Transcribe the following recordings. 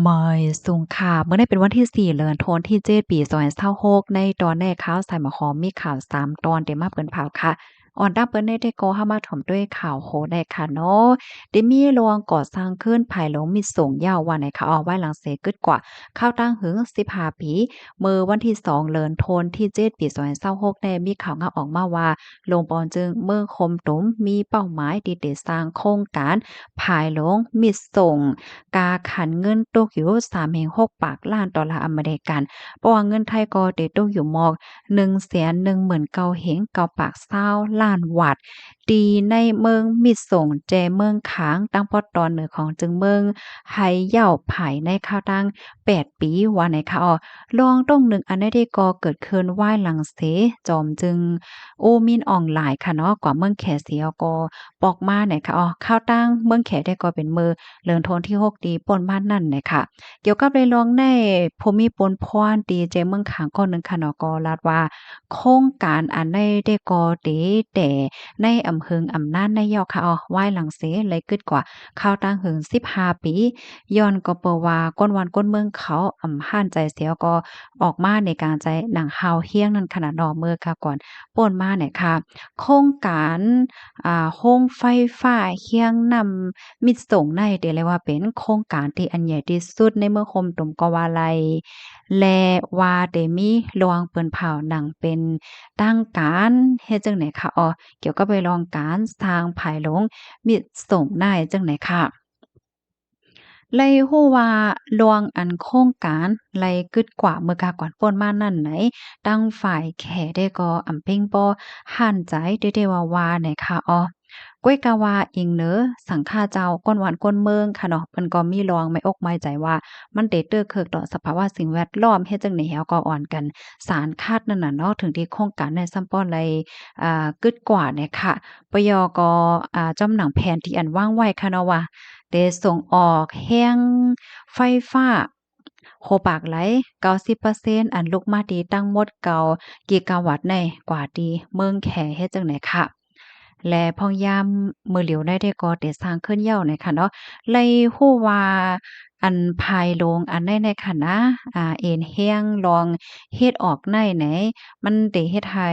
ไม่สูงค่ะเมื่อได้เป็นวันที่4เดือนธันวาคมที่7ปี2026ในตอนแรกข่าวใส่หมอหอมมีข่าว3ตอนได้มาเปิ้นเผาค่ะอ่อนดับเปิ้นได้ก็เข้ามาถมด้วยข่าวโหได้ค่ะเนาะได้มีโรงก่อสร้างขึ้นภายหลงมิตรสงยาวว่าไหนค่ะไว้หลังเสกึดกว่าข้าวตั้งหึง15ปีเมื่อวันที่2เดือนธันวาคมที่7ปี2026ได้มีข่าวงาออกมาว่าโรงปอนจึงเมืองคมตุมมีเป้าหมายที่จะสร้างโครงการภายหลงมิตรสง กาขันเงินตกอยู่3.6ปากล้านดอลลาร์อเมริกันเพราะว่าเงินไทยก็ได้ตกอยู่หมอก119,000เฮงเก้าปากเศร้าล้านวัดตีในเมืองมิดสงแจเมืองขางตั้งปอดตอนเหนือของจึงเมืองไห้เหย่าไผ่ในข้าวตั้ง8ปีว่าในค่ะลองต้องหนึ่งอันได้ก็เกิดขึ้นไหว้หลังเสจอมจึงโอมินออนไลน์ค่ะเนาะกว่าเมืองแขเสียก็ปอกมาไหนค่ะข้าวตั้งเมืองแขได้ก็เป็นมือ เรือนโทนที่6ดีป่นบ้านนั่นน่ะค่ะเกี่ยวกับในรองในภูมิปนพรดีเจเมืองขางก้อนหนึ่งค่ะเนาะก็ลาดว่าโครงการอันใดได้ก่อดีแต่ในอำเภออำนาจในยอค่ะไหว้หลังเสเลยกึดกว่าข้าวตั้งหึง15ปีย้อนก็เปว่าก้นวันก้นเมืองเขาห้านใจเสียก็ออกมาในการใจหนังฮาวเฮียงนั่นขนาดนอเมื่อค่ะก่อนป่นมาเนี่ยค่ะโครงการโรงไฟฟ้าเคียงนำ มิตรสงฆ์ในเรียกว่าเป็นโครงการที่อันใหญ่ที่สุดในเมืองคมตุมก็ว่าไลและว่าได้มีโรงเปิ้นเผาหนังเป็นตั้งการเฮ็ดจั่งใดคะเกี่ยวกับไปลองการสร้างภายหลงมิตรสงฆ์ได้จั่งใดค่ะไลฮู้ว่าลวงอันโครงการไลกึดกว่าเมื่อกาก่อนป่นมานั่นไหนตั้งฝ่ายแขได้ก็อำเพ็งบ่หั่นใจได้ว่าไหนคะก้วยกาวาอิงเนอสังฆาเจ้าก้นหวานก้นเมืองค่ะเนาะเพิ่นก็มีรองไม่อกไม่ใจว่ามันเตเตอเคิกต่อสภาวะสิ่งแวดล้อมเฮ็ดจังได๋แฮวก็อ่อนกันสารคาดนั่นน่ะเนาะถึงที่โครงการในซัมป้อไลกึดกว่าเนี่ยค่ะปยก็จอมหนังแผนที่อันว่างไว้ค่ะเนาะว่าได้ส่งออกแรง ไฟฟ้าโคปากไหล90%อันลูกมาดีตั้งหมดเก่ากิกะวัตต์ในกว่าดีเมืองแขเฮ็ดจังได๋ค่ะและพองยามมื้อเหลียวได้ก็ได้สร้างขึ้นเย้าในค่ะเนาะเลยฮู้ว่าอันภายโรงอันใดในค่ะนะเอนเฮียงลองเฮ็ดออกได้ไหนมันได้เฮ็ดให้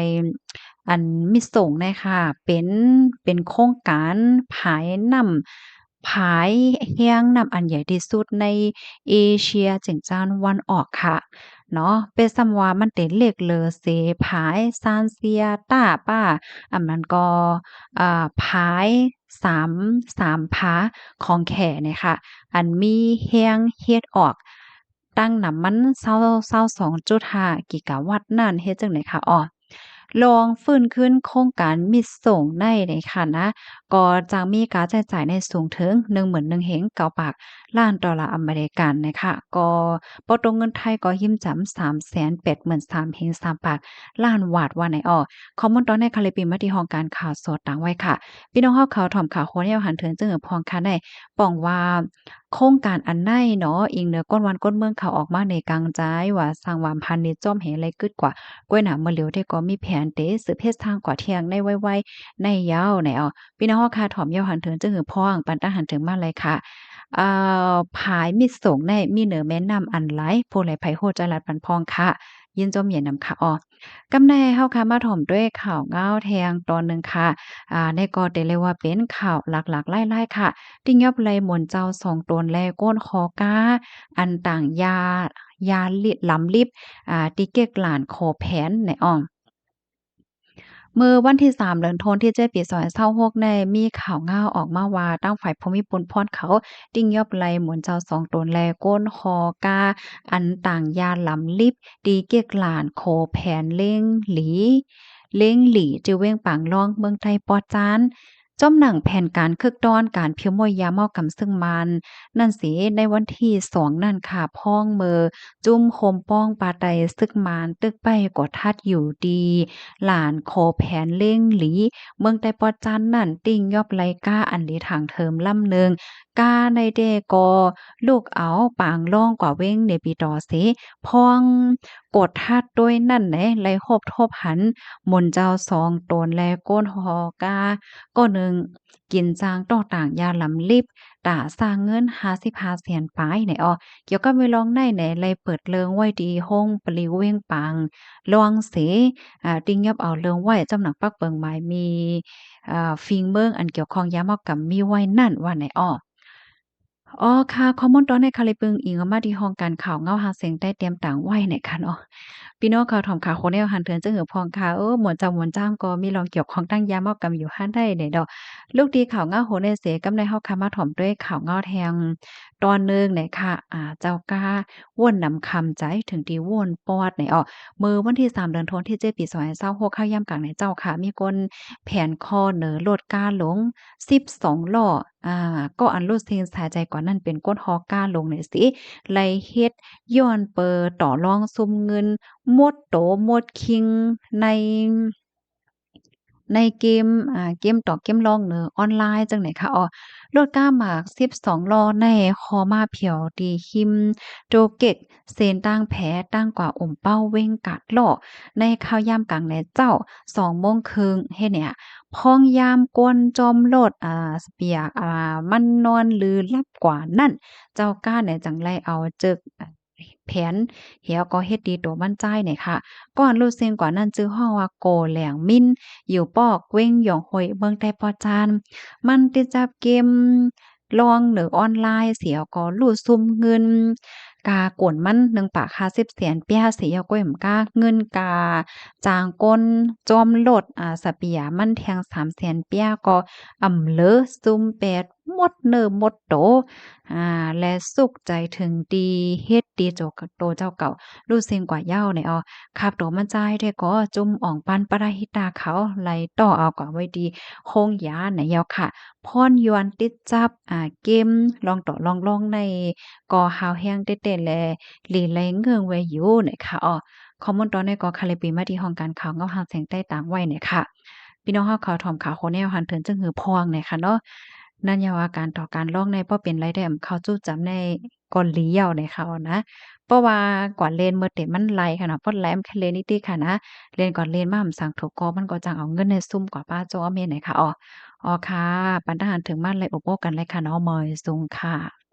อันมิตรสงฆ์เนี่ยค่ะเป็นโครงการผายนำ ผายแห้งนำอันใหญ่ที่สุดในเอเชียจึงจ้านวันออกค่ะเนาะเป็นส่ำว่ามันเป็นเหล็กเลอเสผายซานเซียต้าป้าอันนั้นก็ผาย3มผาของแขเนี่ยค่ะอันมีแรงเฮ็ดออกตั้งนำมัน22.5กิกะวัตต์นั่นเฮ็ดจั่งใดคะลองฟื้นคืนโครงการมิตรสงฆ์ในค่ะนะก็จะมีการใช้จ่ายในสูงถึง11,000เฮงเก้าปากล้านดอลลาร์อเมริกันนะคะก็บ่ตรงเงินไทยก็หิ้มจำ383,000เฮง3ปากล้านบาทว่าไหนข้อมูลตอนในคาลิปปิมาที่ห้องการข่าวสดตั้งไว้ค่ะพี่น้องเฮาเขาถ่อมข่าวโคแนวหันเถิงจึงพองค่ะได้ป้องว่าโครงการอันใดเนาะอิงเหนือก้นวันก้นเมืองเขาออกมาในกลางใจว่าสร้างความพันธุ์นี้จ้อมเหไรกึดกว่า กล้วยหนามมะเหลียวได้ก็มีแผนเตสืบเฮ็ดทางกว่าเที่ยงในไวๆในยาวไหนพี่น้องเฮาค่ะถ่อมยาวหันถึงจึงหือพ้องปันตาหันถึงมาเลยค่ะผายมิตรสงฆ์ในมีเหนือแม้นนำอันหลายผู้ใดไผโฮดจรัสปันพองค่ะยินจมเหยียนนำค่ะกำแน่เฮาค่ะมาถ่อมด้วยข่าวง้าวแทงตอนหนึ่งค่ะในก็ได้เรียกว่าเป็นข่าวหลักๆไล่ๆค่ะที่ยอบไลหมนเจ้าสองตนแลก้นคอกาอันต่างยาลิลำลิบ ติเก็กหลานโคแผนในเมื่อวันที่3เดือนธันวาคมที่7ปี2026ในมีข่าวง่าวออกมาว่าตั้งฝ่ายภูมิพลพรเขาติ้งยอบไหลหมุนเจ้าสองตนแลก้นคอกาอันต่างยาหลำลิบตีเกียกหลานโคแผนเล้งหลีจือเว้งปางล่องเมืองไทยปอจานจ้อมหนังแผนการคึกดอนการเพียวมวยยาเมากำซึ่งมันนั่นสิในวันที่2นั่นค่ะพ้องเมอจุ้มโคมป้องปาไตซึกมานตึกไปกดทัดอยู่ดี หลานโคแผนเล่งหลีเมืองไต้ปอจันนั่นติ่งยอบไลก้าอันลีทางเทิมล่ำเนึง กาในเดก็ลูกเอาปางล่องกว่าเว้งในปีต่อเสพองกดทัดด้วยนั่นแหละไลโฮบทบหันหมุนเจ้าซองโตนแลก้นหอกาก็หนึ่งกินจางต้องต่างยาลำลิบตาสร้างเงิน55เสียนปลายไหนอ้อเกี่ยวกับเวลองในไหนเลยเปิดเลิงไว้ดีห้องปลิวเว้งปังลวงเสติ้งยับเอาเลิงไว้จำหนักปักเปิงหมายมีฟิงเมืองอันเกี่ยวข้องยามอกกับมีไว้นั่นว่าไหนอ้อ อ๋อค่ะข้อมูลตอนในคาลิปึงอิงเอามาที่ห้องการข่าวเงาหาเสียงใต้เตรียมต่างไว้เนี่ยค่ะเนาะพี่น้องข่าวถ่อมข่าวคนแนวหันเถินจึงหือพองค่ะหมวนจำหมวนจ้ำก็มีรองเกี่ยวข้องตั้งยามเอากำอยู่หันได้เนี่ยดอกลูกดีข่าวเงาโหนเสกำในเฮาคามาถ่อมด้วยข่าวเงาแทงตอนหนึ่งเนี่ยค่ะเจ้ากาว่นนำคำใจถึงที่ว่นปอดเนี่ยมื้อวันที่3เดือนธันวาคมที่7ปี2026เข้าย่ำกลางในเจ้าค่ะมีคนแผนคอเหนอโลดกาหลง12ล้อก็อันรู้สึกสายใจกว่านั้นเป็นก้นฮอกก้าลงเนี่ยสิไลเฮ็ดย้อนเปิดต่อรองซุมเงินหมดโตหมดคิงในในเกมเกมต่อเกมรองเนอออนไลน์จังไหนคะรถก้าหมาก12ล้อในคอมาเพียวดีหิมโจเก็กเซนตั้งแผตั้งกว่าอมเป้าเว้งกัดล้อในข้าวยามกลางแลเจ้า2โมงครึ่งเฮ็ดเนี่ยพ้องยามกวนจอมโลดสเปียกมันนอนลือลับกว่านั่นเจ้าก้าเนี่ยจังไลเอาจึกแผนเหี่ยวก็เฮ็ดดีโตมั่นใจเนี่ยค่ะก่อนรู้ซิงกว่านั้นจื้อฮ้องว่าโกแหลงมินอยู่ปอกเว้งหยองหวยเมืองใต้ปอจานมันติดจับเกมลองหรือออนไลน์เสียก็รูดซุมเงินกากวนมัน1ปาก50เสียนเปียเสียก้อยมกาเงินกาจางก้นจอมโลดสะเปียมันแทง3แสนเปียก็อำเลอซุมแปดหมดเนอหมดโตและสุขใจถึงดีเฮ็ดดีโจกโตเจ้าเก่ารู้ซิงกว่าเหย้าเนี่ยครับโตมันใจได้ก็จุ่มอ่องปันปะราหิตาเขาไหลต่อเอาก็ไว้ดีโคงยาไหนยาวค่ะพรยวนติดจับเกมลองต่อลองในก่อหาวแห้งเต้ๆแลหลีไหลเงืองไว้อยู่เนี่ยค่ะข้อมูลตอนนี้ก็คาเลปีมาที่ห้องการข่าวเงาหางแสงใต้ต่างไว้เนี่ยค่ะพี่น้องเฮาข่าวถ่อมข่าวโคแนวหันเถินจึงหือพวงเนี่ยค่ะเนาะนั่นยาวาการต่อการลองในบ่เป็นไรได้เข้าจู้จำในก่อนเลี้ยวเนี่ยค่ะนะเพราะว่ากว่าเลนเมื่อเต็มมันไหลค่ะเนาะเพราะแหลมแค่เลนนิดๆค่ะนะเลนก่อนเลนมาหำสั่งถูกก็มันก็จังเอาเงินในซุ่มกว่าป้าจ้อเมยไหนค่ะค่ะปันทหารถึงมั่นเลยอบโอ้กันเลยค่ะเนาะมอยซุงค่ะ